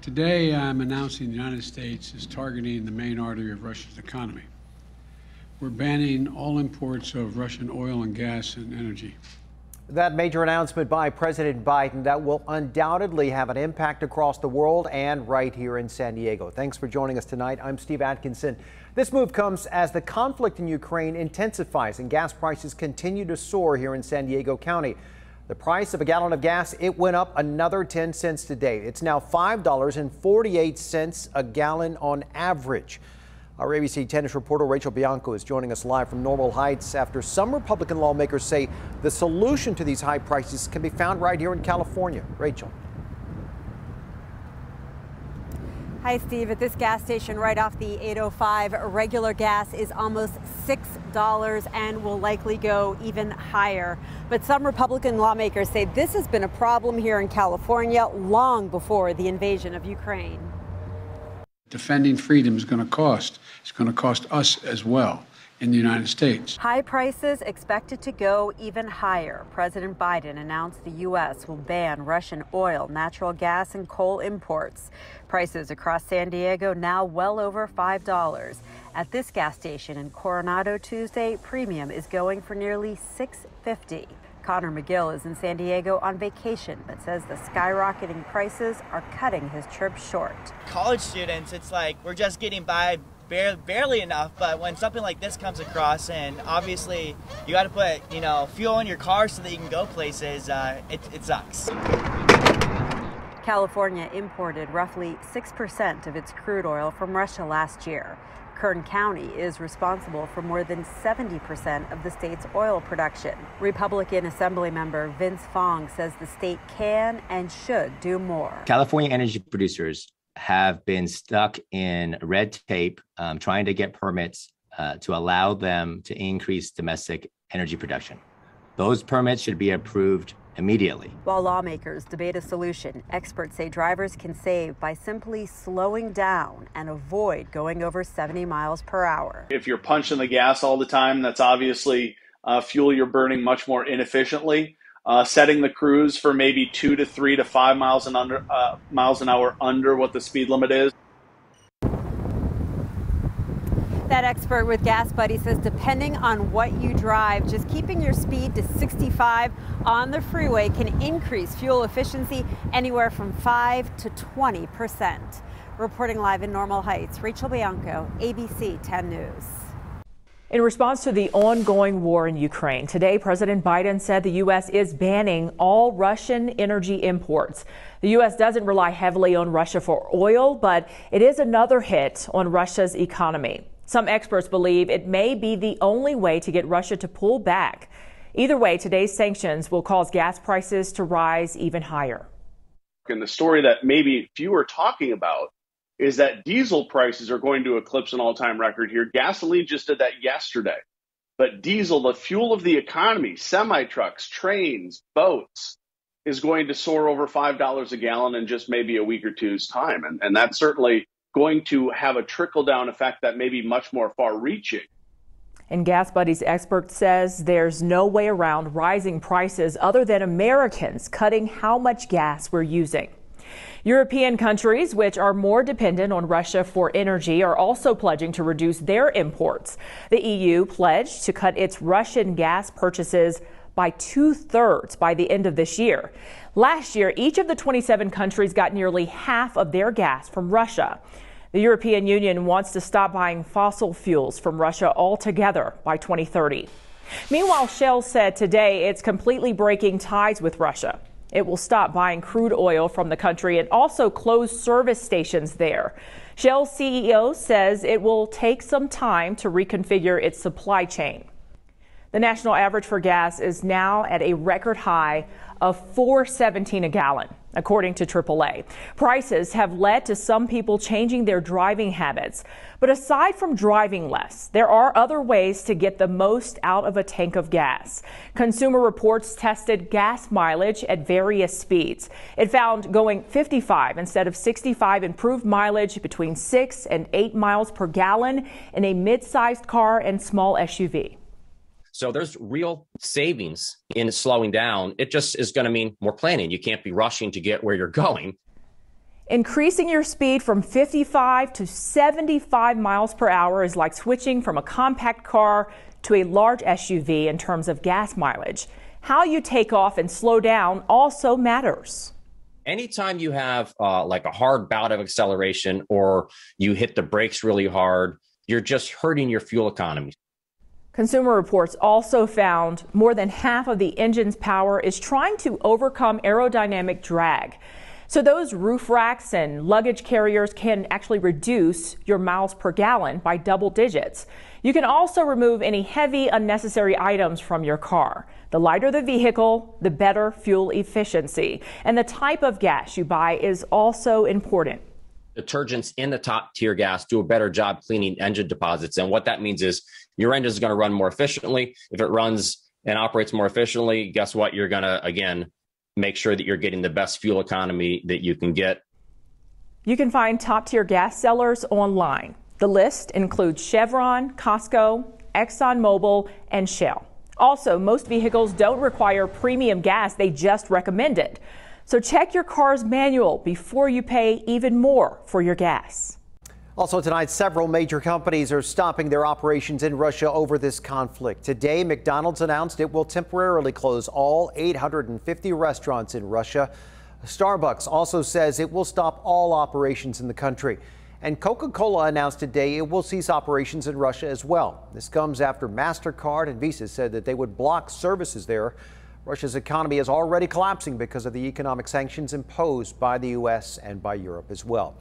Today, I'm announcing the United States is targeting the main artery of Russia's economy. We're banning all imports of Russian oil and gas and energy. That major announcement by President Biden that will undoubtedly have an impact across the world and right here in San Diego. Thanks for joining us tonight. I'm Steve Atkinson. This move comes as the conflict in Ukraine intensifies and gas prices continue to soar here in San Diego County. The price of a gallon of gas, it went up another 10 cents today. It's now $5.48 a gallon on average. Our ABC tennis reporter Rachel Bianco is joining us live from Normal Heights after some Republican lawmakers say the solution to these high prices can be found right here in California. Rachel. Hi, Steve. At this gas station right off the 805, regular gas is almost $6 and will likely go even higher. But some Republican lawmakers say this has been a problem here in California long before the invasion of Ukraine. Defending freedom is going to cost. It's going to cost us as well in the United States. High prices expected to go even higher. President Biden announced the U.S. will ban Russian oil, natural gas, and coal imports. Prices across San Diego now well over $5. At this gas station in Coronado Tuesday, premium is going for nearly $6.50. Connor McGill is in San Diego on vacation, but says the skyrocketing prices are cutting his trip short. College students, it's like we're just getting by barely enough, but when something like this comes across, and obviously you got to put, fuel in your car so that you can go places, it sucks. California imported roughly 6% of its crude oil from Russia last year. Kern County is responsible for more than 70% of the state's oil production. Republican Assemblymember Vince Fong says the state can and should do more. California energy producers have been stuck in red tape trying to get permits to allow them to increase domestic energy production. Those permits should be approved immediately. While lawmakers debate a solution, experts say drivers can save by simply slowing down and avoid going over 70 miles per hour. If you're punching the gas all the time, that's obviously fuel you're burning much more inefficiently. Setting the cruise for maybe 2 to 3 to 5 miles an hour under what the speed limit is. That expert with Gas Buddy says depending on what you drive, just keeping your speed to 65 on the freeway can increase fuel efficiency anywhere from 5 to 20%. Reporting live in Normal Heights, Rachel Bianco, ABC 10 News. In response to the ongoing war in Ukraine, today President Biden said the U.S. is banning all Russian energy imports. The U.S. doesn't rely heavily on Russia for oil, but it is another hit on Russia's economy. Some experts believe it may be the only way to get Russia to pull back. Either way, today's sanctions will cause gas prices to rise even higher. And the story that maybe few are talking about is that diesel prices are going to eclipse an all-time record here. Gasoline just did that yesterday. But diesel, the fuel of the economy, semi-trucks, trains, boats, is going to soar over $5 a gallon in just maybe a week or two's time. And that's certainly going to have a trickle-down effect that may be much more far-reaching. And Gas Buddy's expert says there's no way around rising prices other than Americans cutting how much gas we're using. European countries, which are more dependent on Russia for energy, are also pledging to reduce their imports. The EU pledged to cut its Russian gas purchases by 2/3 by the end of this year. Last year, each of the 27 countries got nearly half of their gas from Russia. The European Union wants to stop buying fossil fuels from Russia altogether by 2030. Meanwhile, Shell said today it's completely breaking ties with Russia. It will stop buying crude oil from the country and also close service stations there. Shell's CEO says it will take some time to reconfigure its supply chain. The national average for gas is now at a record high of $4.17 a gallon, according to AAA. Prices have led to some people changing their driving habits. But aside from driving less, there are other ways to get the most out of a tank of gas. Consumer Reports tested gas mileage at various speeds. It found going 55 instead of 65 improved mileage between 6 and 8 miles per gallon in a mid-sized car and small SUV. So there's real savings in slowing down. It just is going to mean more planning. You can't be rushing to get where you're going. Increasing your speed from 55 to 75 miles per hour is like switching from a compact car to a large SUV in terms of gas mileage. How you take off and slow down also matters. Anytime you have like a hard bout of acceleration or you hit the brakes really hard, you're just hurting your fuel economy. Consumer Reports also found more than half of the engine's power is trying to overcome aerodynamic drag. So those roof racks and luggage carriers can actually reduce your miles per gallon by double digits. You can also remove any heavy, unnecessary items from your car. The lighter the vehicle, the better fuel efficiency. And the type of gas you buy is also important. Detergents in the top tier gas do a better job cleaning engine deposits. And what that means is your engine is going to run more efficiently. If it runs and operates more efficiently, guess what? You're going to, again, make sure that you're getting the best fuel economy that you can get. You can find top tier gas sellers online. The list includes Chevron, Costco, ExxonMobil, and Shell. Also, most vehicles don't require premium gas, they just recommend it. So check your car's manual before you pay even more for your gas. Also tonight, several major companies are stopping their operations in Russia over this conflict. Today, McDonald's announced it will temporarily close all 850 restaurants in Russia. Starbucks also says it will stop all operations in the country. And CocaCola announced today it will cease operations in Russia as well. This comes after MasterCard and Visa said that they would block services there. Russia's economy is already collapsing because of the economic sanctions imposed by the U.S. and by Europe as well.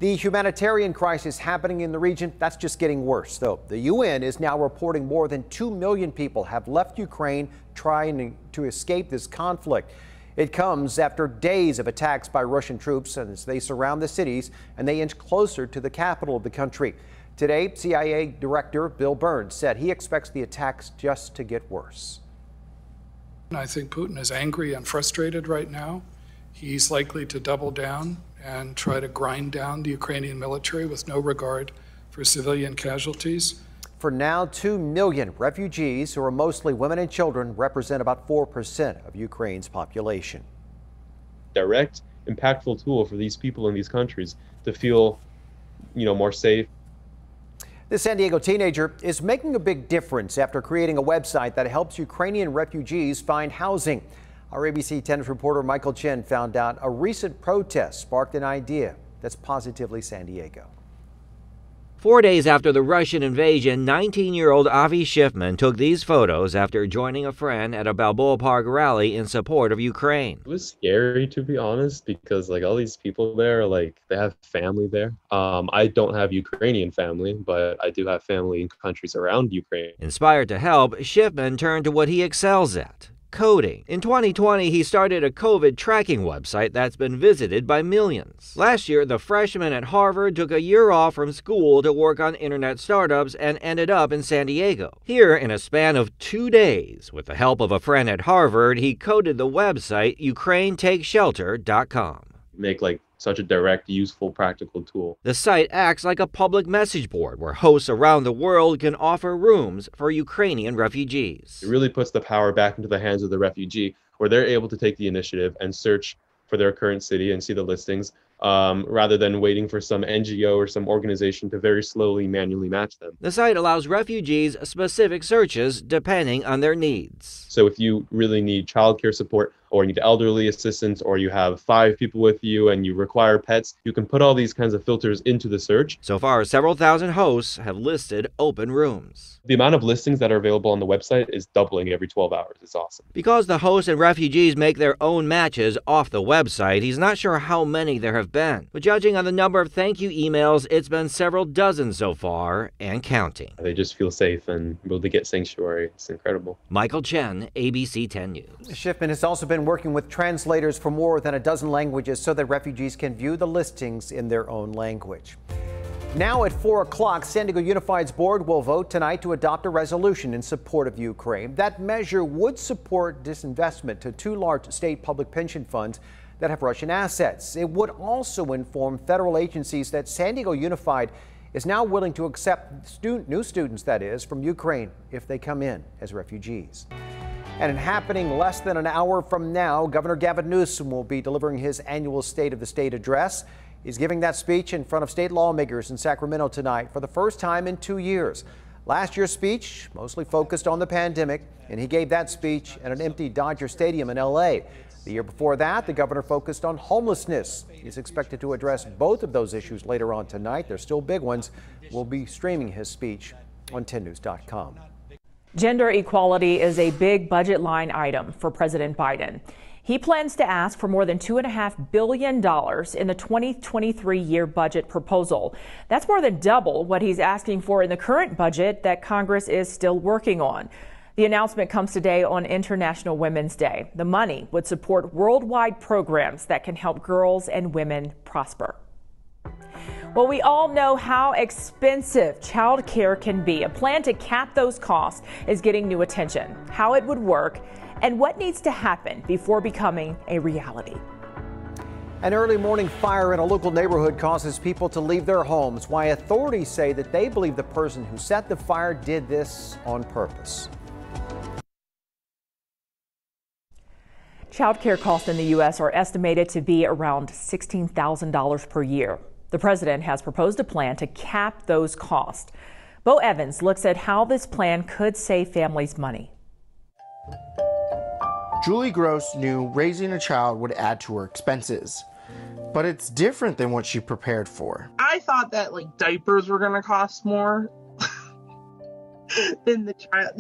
The humanitarian crisis happening in the region, that's just getting worse, though. The UN is now reporting more than 2 million people have left Ukraine trying to escape this conflict. It comes after days of attacks by Russian troops as they surround the cities and they inch closer to the capital of the country. Today, CIA Director Bill Burns said he expects the attacks just to get worse. I think Putin is angry and frustrated right now. He's likely to double down and try to grind down the Ukrainian military with no regard for civilian casualties. For now, 2 million refugees, who are mostly women and children, represent about 4% of Ukraine's population. Direct, impactful tool for these people in these countries to feel, more safe. This San Diego teenager is making a big difference after creating a website that helps Ukrainian refugees find housing. Our ABC 10's reporter Michael Chen found out a recent protest sparked an idea that's positively San Diego. 4 days after the Russian invasion, 19-year-old Avi Schiffman took these photos after joining a friend at a Balboa Park rally in support of Ukraine. It was scary, to be honest, because all these people there, they have family there. I don't have Ukrainian family, but I do have family in countries around Ukraine. Inspired to help, Schiffman turned to what he excels at: coding. In 2020, he started a COVID tracking website that's been visited by millions. Last year, the freshman at Harvard took a year off from school to work on internet startups and ended up in San Diego. Here, in a span of 2 days, with the help of a friend at Harvard, he coded the website UkraineTakeShelter.com. Make such a direct, useful, practical tool. The site acts like a public message board where hosts around the world can offer rooms for Ukrainian refugees. It really puts the power back into the hands of the refugee, where they're able to take the initiative and search for their current city and see the listings, rather than waiting for some NGO or some organization to very slowly manually match them. The site allows refugees specific searches depending on their needs. So if you really need childcare support, or you need elderly assistance, or you have 5 people with you and you require pets, you can put all these kinds of filters into the search. So far, several thousand hosts have listed open rooms. The amount of listings that are available on the website is doubling every 12 hours. It's awesome. Because the hosts and refugees make their own matches off the website, he's not sure how many there have been. But judging on the number of thank you emails, it's been several dozen so far and counting. They just feel safe and able to get sanctuary. It's incredible. Michael Chen, ABC 10 News. Schiffman has also been working with translators for more than a dozen languages so that refugees can view the listings in their own language. Now at 4 o'clock, San Diego Unified's board will vote tonight to adopt a resolution in support of Ukraine. That measure would support disinvestment to 2 large state public pension funds that have Russian assets. It would also inform federal agencies that San Diego Unified is now willing to accept new students, that is, from Ukraine if they come in as refugees. And happening less than an hour from now, Governor Gavin Newsom will be delivering his annual State of the State address. He's giving that speech in front of state lawmakers in Sacramento tonight for the first time in 2 years. Last year's speech mostly focused on the pandemic, and he gave that speech at an empty Dodger Stadium in LA. The year before that, the governor focused on homelessness. He's expected to address both of those issues later on tonight. They're still big ones. We'll be streaming his speech on 10news.com. Gender equality is a big budget line item for President Biden. He plans to ask for more than $2.5 billion in the 2023 year budget proposal. That's more than double what he's asking for in the current budget that Congress is still working on. The announcement comes today on International Women's Day. The money would support worldwide programs that can help girls and women prosper. Well, we all know how expensive child care can be. A plan to cap those costs is getting new attention. How it would work and what needs to happen before becoming a reality. An early morning fire in a local neighborhood causes people to leave their homes. Why authorities say that they believe the person who set the fire did this on purpose. Child care costs in the U.S. are estimated to be around $16,000 per year. The president has proposed a plan to cap those costs. Bo Evans looks at how this plan could save families money. Julie Gross knew raising a child would add to her expenses, but it's different than what she prepared for. I thought that diapers were going to cost more than the child.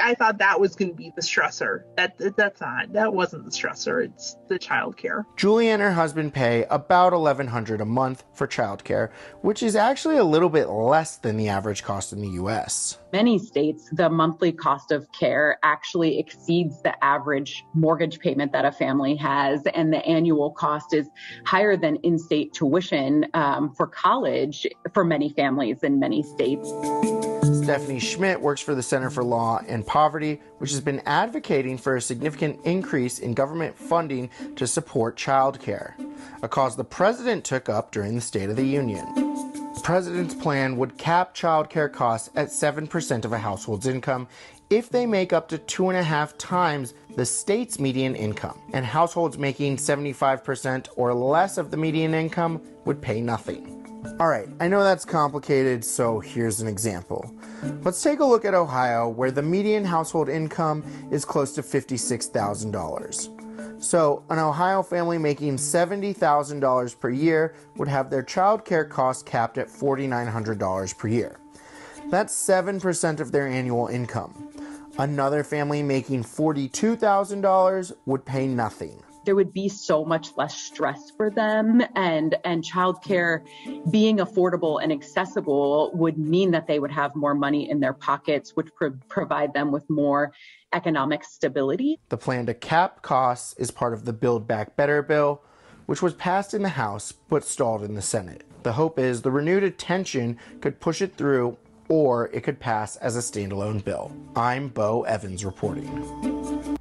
I thought that was going to be the stressor. That wasn't the stressor. It's the child care. Julie and her husband pay about $1,100 a month for child care, which is actually a little bit less than the average cost in the U.S. Many states, the monthly cost of care actually exceeds the average mortgage payment that a family has, and the annual cost is higher than in-state tuition for college for many families in many states. Stephanie Schmidt works for the Center for Law and Poverty, which has been advocating for a significant increase in government funding to support child care, a cause the president took up during the State of the Union. The president's plan would cap child care costs at 7% of a household's income if they make up to 2.5 times the state's median income, and households making 75% or less of the median income would pay nothing. All right, I know that's complicated, so here's an example. Let's take a look at Ohio, where the median household income is close to $56,000. So an Ohio family making $70,000 per year would have their child care costs capped at $4,900 per year. That's 7% of their annual income. Another family making $42,000 would pay nothing. There would be so much less stress for them, and childcare being affordable and accessible would mean that they would have more money in their pockets, which provide them with more economic stability. The plan to cap costs is part of the Build Back Better bill, which was passed in the House but stalled in the Senate. The hope is the renewed attention could push it through, or it could pass as a standalone bill. I'm Bo Evans reporting.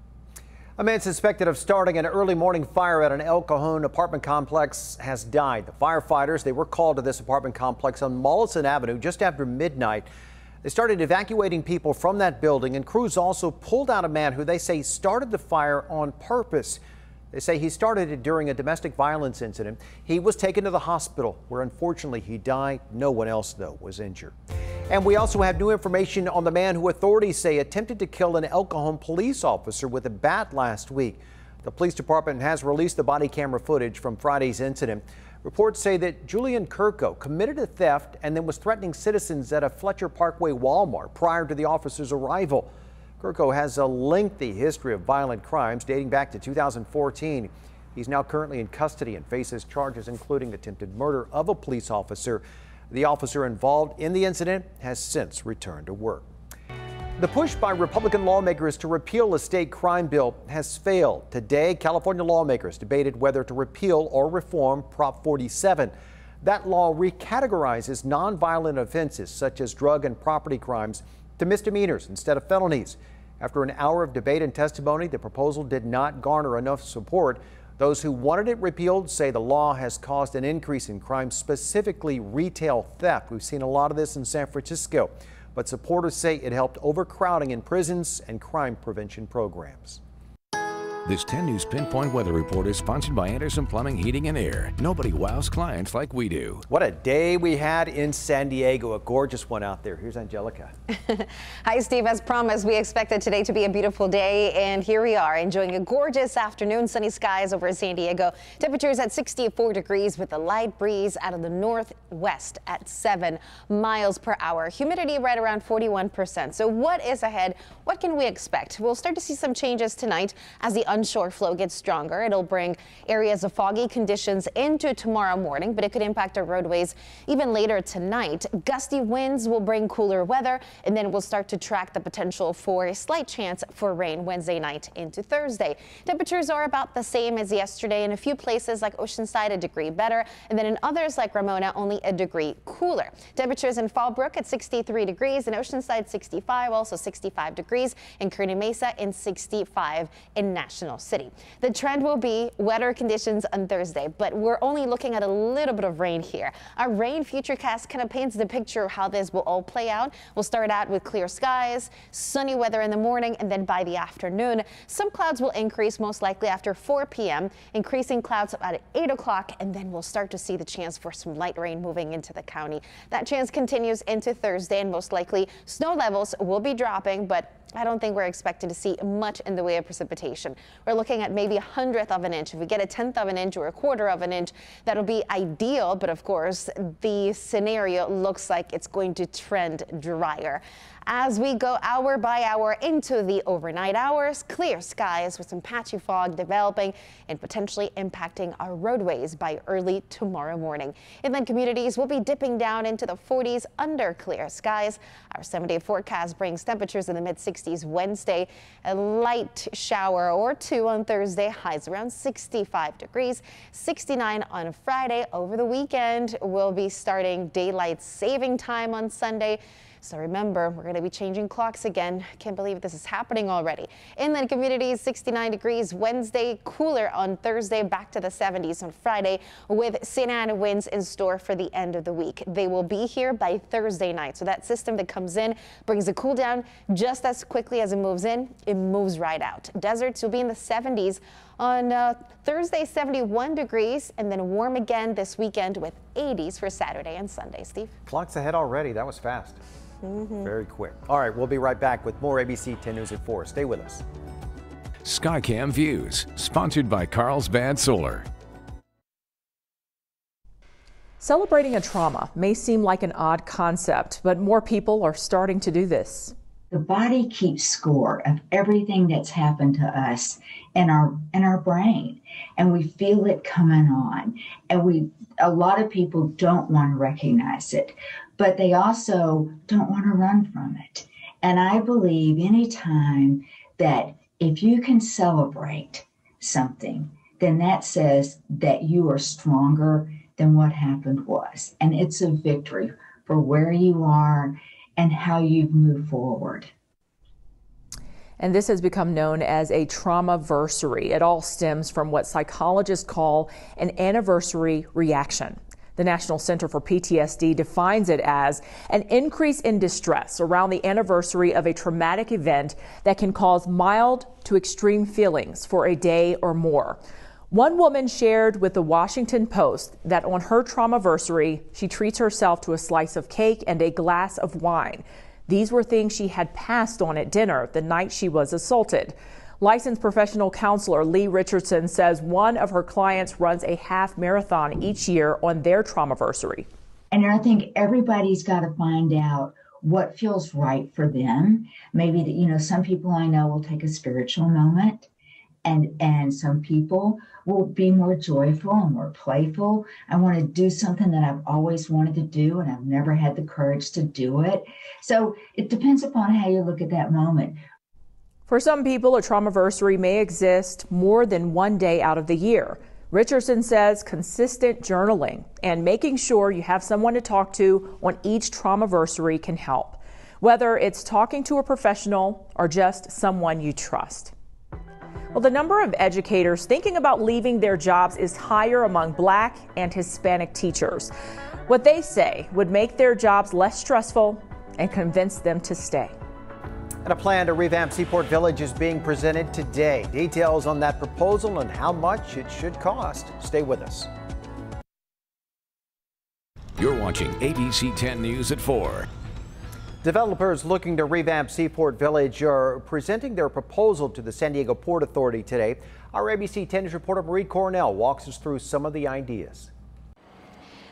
A man suspected of starting an early morning fire at an El Cajon apartment complex has died. The firefighters, they were called to this apartment complex on Mollison Avenue just after midnight. They started evacuating people from that building, and crews also pulled out a man who they say started the fire on purpose. They say he started it during a domestic violence incident. He was taken to the hospital, where unfortunately he died. No one else, though, was injured. And we also have new information on the man who authorities say attempted to kill an El Cajon police officer with a bat last week. The police department has released the body camera footage from Friday's incident. Reports say that Julian Kirko committed a theft and then was threatening citizens at a Fletcher Parkway Walmart prior to the officer's arrival. Kirko has a lengthy history of violent crimes dating back to 2014. He's now currently in custody and faces charges including attempted murder of a police officer. The officer involved in the incident has since returned to work. The push by Republican lawmakers to repeal the state crime bill has failed. Today, California lawmakers debated whether to repeal or reform Prop 47. That law recategorizes nonviolent offenses such as drug and property crimes to misdemeanors instead of felonies. After an hour of debate and testimony, the proposal did not garner enough support. Those who wanted it repealed say the law has caused an increase in crime, specifically retail theft. We've seen a lot of this in San Francisco, but supporters say it helped overcrowding in prisons and crime prevention programs. This 10 News Pinpoint Weather Report is sponsored by Anderson Plumbing, Heating and Air. Nobody wows clients like we do. What a day we had in San Diego. A gorgeous one out there. Here's Angelica. Hi, Steve. As promised, we expected today to be a beautiful day, and here we are enjoying a gorgeous afternoon. Sunny skies over San Diego. Temperatures at 64 degrees with a light breeze out of the northwest at 7 miles per hour. Humidity right around 41%. So what is ahead? What can we expect? We'll start to see some changes tonight as the onshore flow gets stronger. It'll bring areas of foggy conditions into tomorrow morning, but it could impact our roadways even later tonight. Gusty winds will bring cooler weather, and then we'll start to track the potential for a slight chance for rain Wednesday night into Thursday. Temperatures are about the same as yesterday. In a few places like Oceanside, a degree better, and then in others like Ramona, only a degree cooler. Temperatures in Fallbrook at 63 degrees, in Oceanside 65, also 65 degrees, in Kearney Mesa in 65 in National City. The trend will be wetter conditions on Thursday, but we're only looking at a little bit of rain here. Our rain futurecast kind of paints the picture of how this will all play out. We'll start out with clear skies, sunny weather in the morning, and then by the afternoon, some clouds will increase, most likely after 4 p.m., increasing clouds about 8 o'clock, and then we'll start to see the chance for some light rain moving into the county. That chance continues into Thursday, and most likely snow levels will be dropping, but I don't think we're expected to see much in the way of precipitation. We're looking at maybe 1/100 of an inch. If we get 1/10 of an inch or 1/4 of an inch, that'll be ideal. But of course, the scenario looks like it's going to trend drier. As we go hour by hour into the overnight hours, clear skies with some patchy fog developing and potentially impacting our roadways by early tomorrow morning. Inland communities will be dipping down into the 40s under clear skies. Our 7-day forecast brings temperatures in the mid-60s Wednesday, a light shower or two on Thursday, highs around 65 degrees, 69 on Friday. Over the weekend, we'll be starting daylight saving time on Sunday. So remember, we're going to be changing clocks again. Can't believe this is happening already. Inland communities, 69 degrees Wednesday, cooler on Thursday, back to the 70s on Friday, with St. Anne winds in store for the end of the week. They will be here by Thursday night. So that system that comes in brings a cool down just as quickly as it moves in. It moves right out. Deserts will be in the 70s on Thursday, 71 degrees, and then warm again this weekend with 80s for Saturday and Sunday. Steve? Clocks ahead already. That was fast. Very quick. All right, we'll be right back with more ABC 10 News at 4. Stay with us. Skycam Views, sponsored by Carlsbad Solar. Celebrating a trauma may seem like an odd concept, but more people are starting to do this. The body keeps score of everything that's happened to us in our brain, and we feel it coming on. And a lot of people don't want to recognize it, but they also don't want to run from it. And I believe anytime that if you can celebrate something, then that says that you are stronger than what happened was. And it's a victory for where you are and how you've moved forward. And this has become known as a Traumaversary. It all stems from what psychologists call an anniversary reaction. The National Center for PTSD defines it as an increase in distress around the anniversary of a traumatic event that can cause mild to extreme feelings for a day or more. One woman shared with the Washington Post that on her Traumaversary, she treats herself to a slice of cake and a glass of wine. These were things she had passed on at dinner the night she was assaulted. Licensed professional counselor Lee Richardson says one of her clients runs a half marathon each year on their Traumaversary. And I think everybody's got to find out what feels right for them. Maybe that, some people I know will take a spiritual moment, and some people will be more joyful and more playful. I want to do something that I've always wanted to do, and I've never had the courage to do it. So it depends upon how you look at that moment. For some people, a Traumaversary may exist more than one day out of the year. Richardson says consistent journaling and making sure you have someone to talk to on each Traumaversary can help, whether it's talking to a professional or just someone you trust. Well, the number of educators thinking about leaving their jobs is higher among Black and Hispanic teachers. What they say would make their jobs less stressful and convince them to stay. And a plan to revamp Seaport Village is being presented today. Details on that proposal and how much it should cost. Stay with us. You're watching ABC 10 News at 4. Developers looking to revamp Seaport Village are presenting their proposal to the San Diego Port Authority today. Our ABC 10 News reporter Marie Cornell walks us through some of the ideas.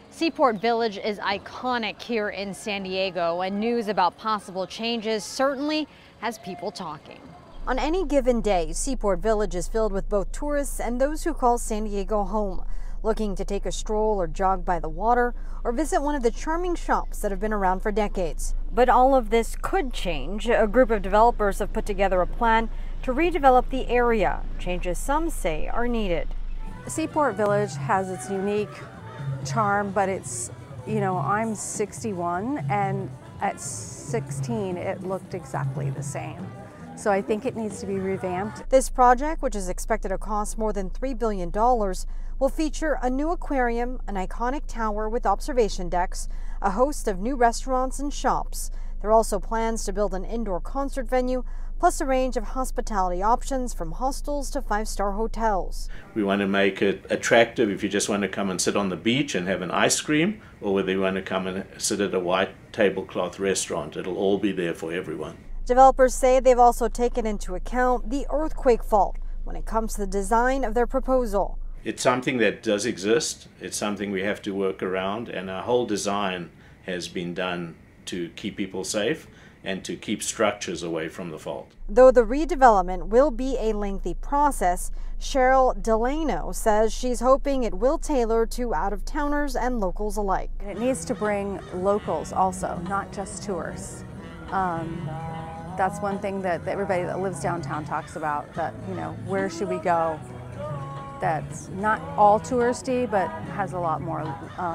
Seaport Village is iconic here in San Diego, and news about possible changes certainly has people talking. On any given day, Seaport Village is filled with both tourists and those who call San Diego home, looking to take a stroll or jog by the water or visit one of the charming shops that have been around for decades. But all of this could change. A group of developers have put together a plan to redevelop the area. Changes some say are needed. Seaport Village has its unique charm, but it's, you know, I'm 61 and at 16 it looked exactly the same. So I think it needs to be revamped. This project, which is expected to cost more than $3 billion, will feature a new aquarium, an iconic tower with observation decks, a host of new restaurants and shops. There are also plans to build an indoor concert venue, plus a range of hospitality options from hostels to five-star hotels. We want to make it attractive if you just want to come and sit on the beach and have an ice cream, or whether you want to come and sit at a white tablecloth restaurant. It'll all be there for everyone. Developers say they've also taken into account the earthquake fault when it comes to the design of their proposal. It's something that does exist. It's something we have to work around, and our whole design has been done to keep people safe and to keep structures away from the fault. Though the redevelopment will be a lengthy process, Cheryl Delano says she's hoping it will tailor to out-of-towners and locals alike. And it needs to bring locals also, not just tourists. That's one thing that everybody that lives downtown talks about, that, you know, where should we go that's not all touristy, but has a lot more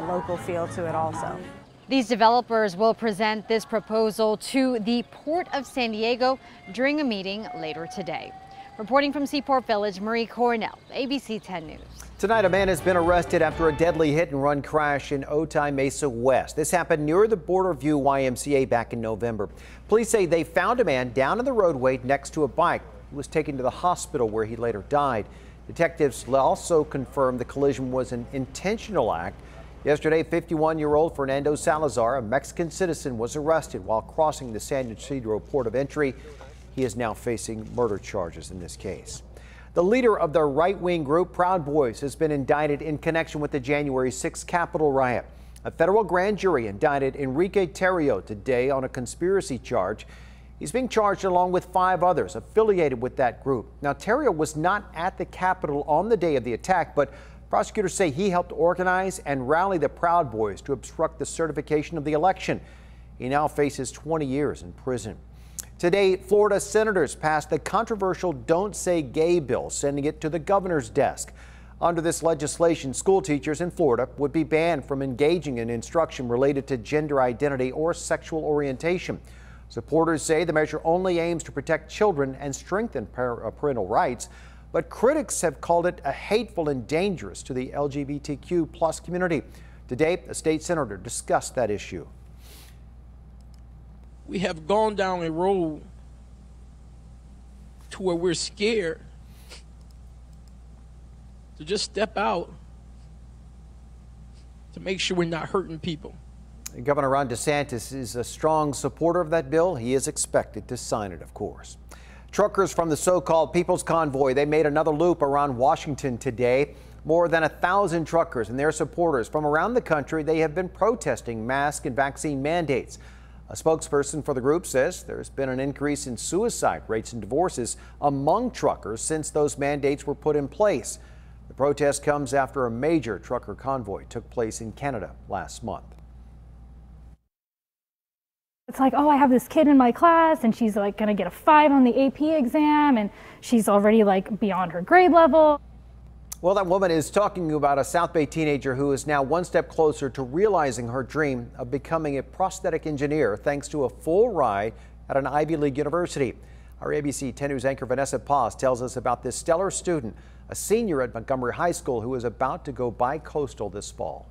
local feel to it also. These developers will present this proposal to the Port of San Diego during a meeting later today. Reporting from Seaport Village, Marie Cornell, ABC 10 News. Tonight, a man has been arrested after a deadly hit-and-run crash in Otay Mesa West. This happened near the Border View YMCA back in November. Police say they found a man down in the roadway next to a bike. He was taken to the hospital where he later died. Detectives also confirmed the collision was an intentional act. Yesterday, 51-year-old Fernando Salazar, a Mexican citizen, was arrested while crossing the San Ysidro port of entry. He is now facing murder charges in this case. The leader of the right-wing group Proud Boys has been indicted in connection with the January 6th Capitol riot. A federal grand jury indicted Enrique Terrio today on a conspiracy charge. He's being charged along with 5 others affiliated with that group. Now, Terrio was not at the Capitol on the day of the attack, but prosecutors say he helped organize and rally the Proud Boys to obstruct the certification of the election. He now faces 20 years in prison. Today, Florida senators passed the controversial Don't Say Gay bill, sending it to the governor's desk. Under this legislation, school teachers in Florida would be banned from engaging in instruction related to gender identity or sexual orientation. Supporters say the measure only aims to protect children and strengthen parental rights, but critics have called it hateful and dangerous to the LGBTQ+ community. Today, a state senator discussed that issue. We have gone down a road to where we're scared to just step out to make sure we're not hurting people. Governor Ron DeSantis is a strong supporter of that bill. He is expected to sign it, of course. Truckers from the so-called People's Convoy, they made another loop around Washington today. More than 1,000 truckers and their supporters from around the country, they have been protesting mask and vaccine mandates. A spokesperson for the group says there's been an increase in suicide rates and divorces among truckers since those mandates were put in place. The protest comes after a major trucker convoy took place in Canada last month. It's like, oh, I have this kid in my class and she's like going to get a 5 on the AP exam and she's already like beyond her grade level. Well, that woman is talking about a South Bay teenager who is now one step closer to realizing her dream of becoming a prosthetic engineer thanks to a full ride at an Ivy League university. Our ABC 10 News anchor Vanessa Paz tells us about this stellar student, a senior at Montgomery High School who is about to go bi-coastal this fall.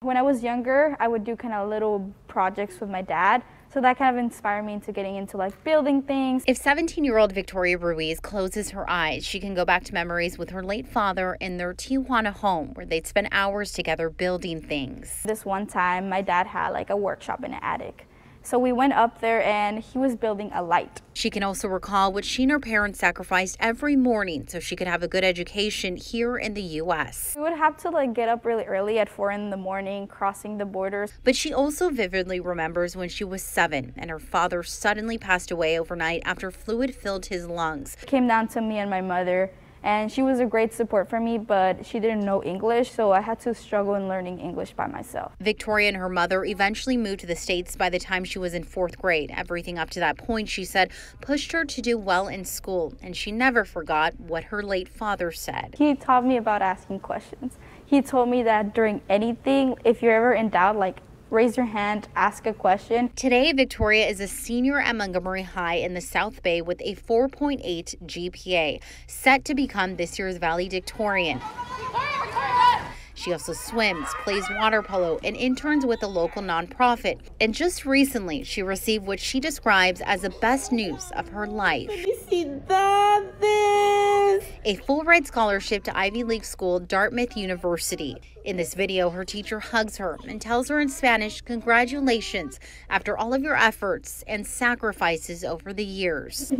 When I was younger, I would do kind of little projects with my dad. So that kind of inspired me into getting into like building things. If 17-year-old Victoria Ruiz closes her eyes, she can go back to memories with her late father in their Tijuana home, where they'd spend hours together building things. This one time, my dad had like a workshop in the attic. So we went up there and he was building a light. She can also recall what she and her parents sacrificed every morning so she could have a good education here in the U.S. We would have to like get up really early at 4 in the morning, crossing the borders. But she also vividly remembers when she was 7 and her father suddenly passed away overnight after fluid filled his lungs. It came down to me and my mother. And she was a great support for me, but she didn't know English, so I had to struggle in learning English by myself. Victoria and her mother eventually moved to the States by the time she was in 4th grade. Everything up to that point, she said, pushed her to do well in school, and she never forgot what her late father said. He taught me about asking questions. He told me that during anything, if you're ever in doubt, like, raise your hand, ask a question. Today, Victoria is a senior at Montgomery High in the South Bay with a 4.8 GPA, set to become this year's valedictorian. She also swims, plays water polo, and interns with a local nonprofit. And just recently, she received what she describes as the best news of her life. A full-ride scholarship to Ivy League school, Dartmouth University. In this video, her teacher hugs her and tells her in Spanish, "Congratulations after all of your efforts and sacrifices over the years."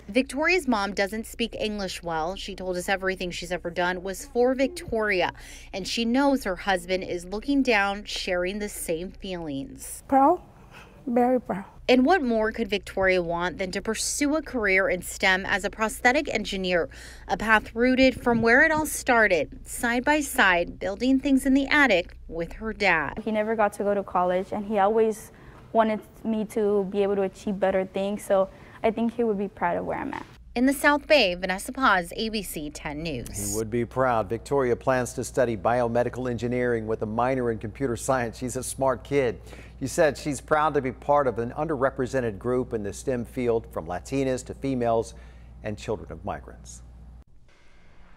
Victoria's mom doesn't speak English well. She told us everything she's ever done was for Victoria, and she knows her husband is looking down, sharing the same feelings. Proud, very proud. And what more could Victoria want than to pursue a career in STEM as a prosthetic engineer, a path rooted from where it all started, side by side, building things in the attic with her dad. He never got to go to college, and he always wanted me to be able to achieve better things, so I think he would be proud of where I'm at. In the South Bay, Vanessa Paz, ABC 10 News. He would be proud. Victoria plans to study biomedical engineering with a minor in computer science. She's a smart kid. She said she's proud to be part of an underrepresented group in the STEM field, from Latinas to females and children of migrants.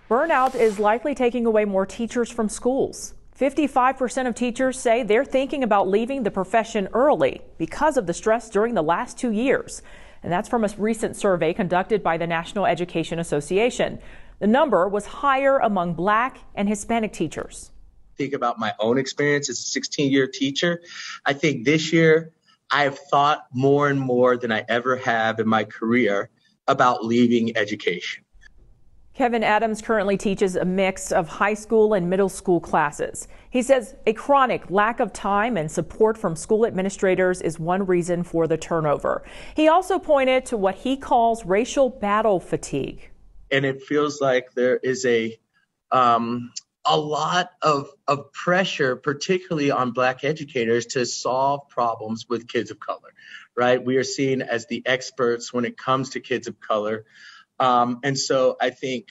Burnout is likely taking away more teachers from schools. 55% of teachers say they're thinking about leaving the profession early because of the stress during the last 2 years. And that's from a recent survey conducted by the National Education Association. The number was higher among Black and Hispanic teachers. Think about my own experience as a 16-year teacher. I think this year I have thought more and more than I ever have in my career about leaving education. Kevin Adams currently teaches a mix of high school and middle school classes. He says a chronic lack of time and support from school administrators is one reason for the turnover. He also pointed to what he calls racial battle fatigue. And it feels like there is a lot of pressure, particularly on Black educators, to solve problems with kids of color, right? We are seen as the experts when it comes to kids of color. And so I think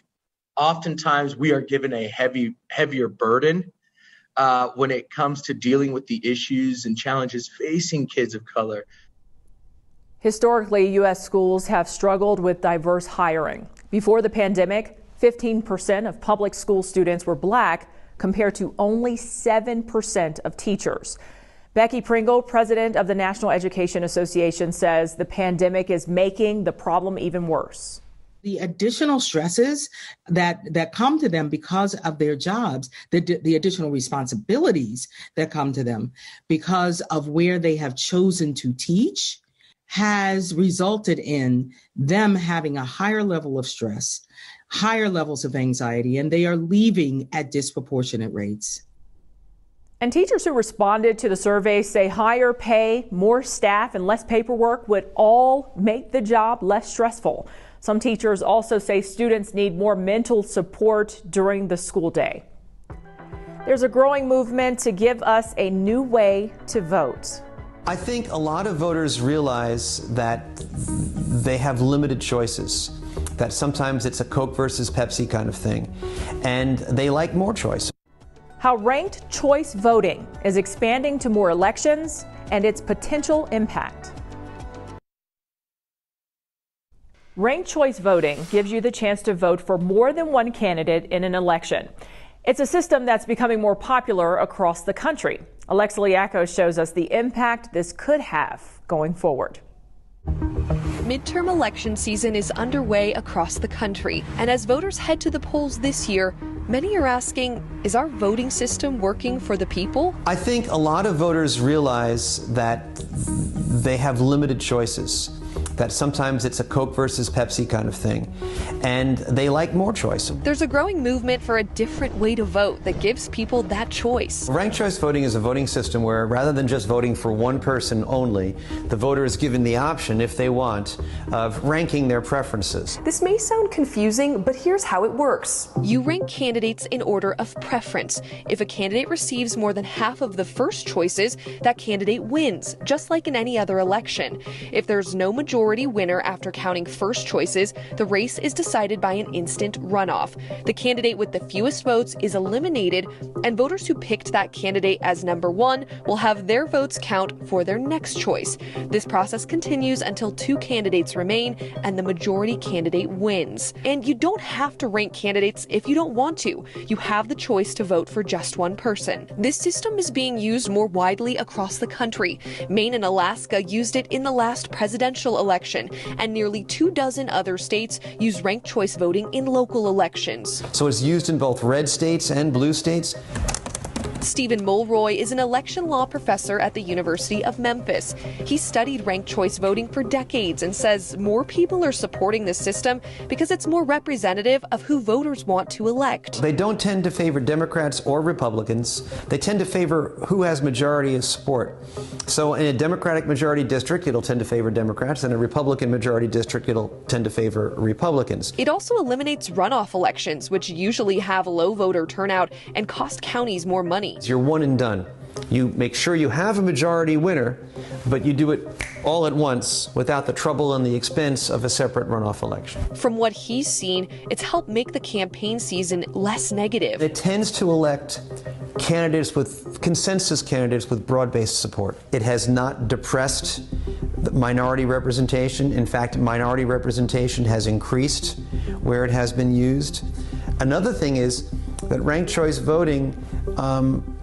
oftentimes we are given a heavier burden when it comes to dealing with the issues and challenges facing kids of color. Historically, U.S. schools have struggled with diverse hiring. Before the pandemic, 15% of public school students were Black, compared to only 7% of teachers. Becky Pringle, president of the National Education Association, says the pandemic is making the problem even worse. The additional stresses that come to them because of their jobs, the additional responsibilities that come to them because of where they have chosen to teach, has resulted in them having a higher level of stress, higher levels of anxiety, and they are leaving at disproportionate rates. And teachers who responded to the survey say higher pay, more staff, and less paperwork would all make the job less stressful. Some teachers also say students need more mental support during the school day. There's a growing movement to give us a new way to vote. I think a lot of voters realize that they have limited choices, that sometimes it's a Coke versus Pepsi kind of thing, and they like more choice. How ranked choice voting is expanding to more elections and its potential impact. Ranked choice voting gives you the chance to vote for more than one candidate in an election. It's a system that's becoming more popular across the country. Alexa Liaco shows us the impact this could have going forward. Midterm election season is underway across the country, and as voters head to the polls this year, many are asking, is our voting system working for the people? I think a lot of voters realize that they have limited choices, that sometimes it's a Coke versus Pepsi kind of thing, and they like more choice. There's a growing movement for a different way to vote that gives people that choice. Ranked choice voting is a voting system where rather than just voting for one person only, the voter is given the option, if they want, of ranking their preferences. This may sound confusing, but here's how it works. You rank candidates in order of preference. If a candidate receives more than half of the first choices, that candidate wins, just like in any other election. If there's no majority winner after counting first choices, the race is decided by an instant runoff. The candidate with the fewest votes is eliminated, and voters who picked that candidate as number one will have their votes count for their next choice. This process continues until two candidates remain and the majority candidate wins. And you don't have to rank candidates if you don't want to. You have the choice to vote for just one person. This system is being used more widely across the country. Maine and Alaska used it in the last presidential election, and nearly 24 other states use ranked choice voting in local elections. So it's used in both red states and blue states? Stephen Mulroy is an election law professor at the University of Memphis. He studied ranked choice voting for decades and says more people are supporting this system because it's more representative of who voters want to elect. They don't tend to favor Democrats or Republicans. They tend to favor who has majority of support. So in a Democratic majority district, it'll tend to favor Democrats. In a Republican majority district, it'll tend to favor Republicans. It also eliminates runoff elections, which usually have low voter turnout and cost counties more money. You're one and done. You make sure you have a majority winner, but you do it all at once without the trouble and the expense of a separate runoff election. From what he's seen, it's helped make the campaign season less negative. It tends to elect consensus candidates with broad-based support. It has not depressed the minority representation. In fact, minority representation has increased where it has been used. Another thing is that ranked choice voting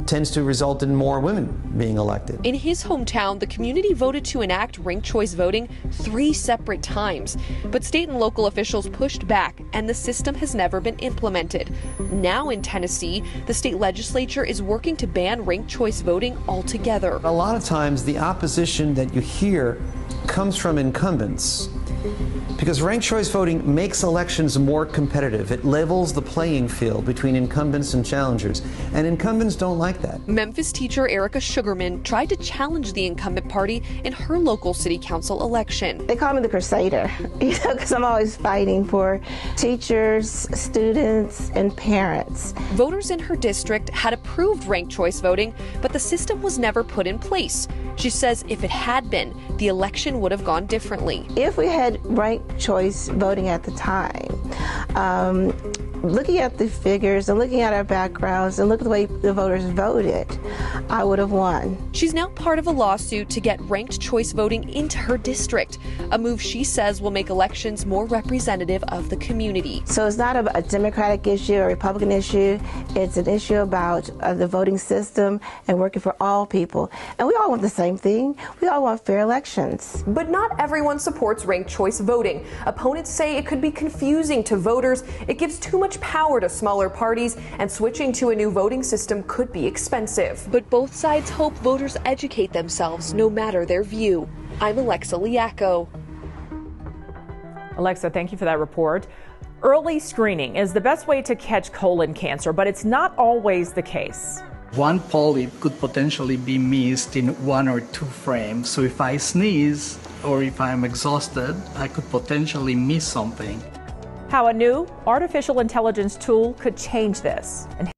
tends to result in more women being elected. In his hometown, the community voted to enact ranked choice voting 3 separate times. But state and local officials pushed back, and the system has never been implemented. Now in Tennessee, the state legislature is working to ban ranked choice voting altogether. A lot of times, the opposition that you hear comes from incumbents, because ranked choice voting makes elections more competitive. It levels the playing field between incumbents and challengers, and incumbents don't like that. Memphis teacher Erica Sugarman tried to challenge the incumbent party in her local city council election. They call me the Crusader, because I'm always fighting for teachers, students, and parents. Voters in her district had approved ranked choice voting, but the system was never put in place. She says if it had been, the election would have gone differently. If we had ranked choice voting at the time, looking at the figures and looking at our backgrounds and look at the way the voters voted, I would have won. She's now part of a lawsuit to get ranked choice voting into her district, a move she says will make elections more representative of the community. So it's not a Democratic issue or a Republican issue. It's an issue about the voting system and working for all people. And we all want the same thing. We all want fair elections. But not everyone supports ranked choice voting. Opponents say it could be confusing to voters. It gives too much power to smaller parties, and switching to a new voting system could be expensive. But both sides hope voters educate themselves no matter their view. I'm Alexa Liaco. Alexa, thank you for that report. Early screening is the best way to catch colon cancer, but it's not always the case. One polyp could potentially be missed in 1 or 2 frames. So if I sneeze or if I'm exhausted, I could potentially miss something. How a new artificial intelligence tool could change this. And